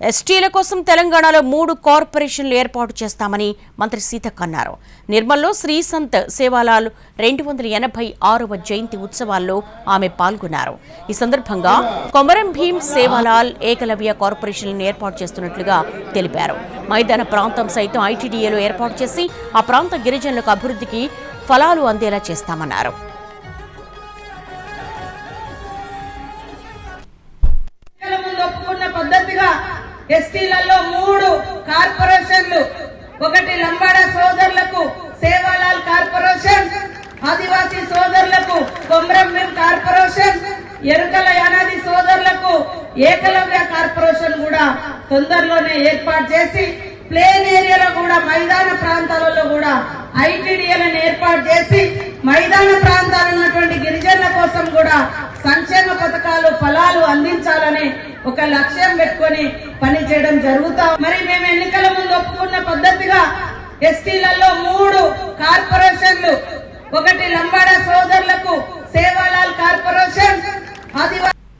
ఎస్టీల కోసం తెలంగాణలో 3 కార్పొరేషన్లు ఏర్పాటు చేస్తామని మంత్రి సీతక్క అన్నారు. నిర్మల్లో శ్రీ సంత్ సేవాలాల్ 286వ జయంతి ఉత్సవాల్లో ఆమె పాల్గొన్నారు. ఈ సందర్భంగా కొమరం భీం సేవాలాల్ ఏకలవ్య కార్పొరేషన్లను ఏర్పాటు చేస్తున్నట్లుగా తెలిపారు. మైదాన ప్రాంతం సైతం ఐటీడీఏలో ఏర్పాటు చేసి ఆ ప్రాంత గిరిజనులకు అభివృద్ధికి ఫలాలు అందేలా చేస్తామన్నారు. ఎస్టీలలో 3 కార్పొరేషన్లు, ఒకటి లంబాడ సోదరులకు సేవాలాల్ కార్పొరేషన్, ఆదివాసీ సోదరులకు కొమరం భీం కార్పొరేషన్, ఎరుకల యానాది సోదరులకు ఏకలవ్య కార్పొరేషన్ కూడా తొందరలోనే ఏర్పాటు చేసి ప్లేన్ ఏరియాలో కూడా మైదాన ప్రాంతాలలో కూడా ఐటీడీఏలను ఏర్పాటు చేసి మైదాన ప్రాంతాలు ఉన్నటువంటి గిరిజనుల కోసం కూడా సంక్షేమ పథకాలు ఫలాలు అందించాలని ఒక లక్ష్యం పెట్టుకొని పనిచేయడం జరుగుతాం. మరి మేము ఎన్నికల ముందు ఒప్పుకున్న పద్ధతిగా ఎస్టీలలో 3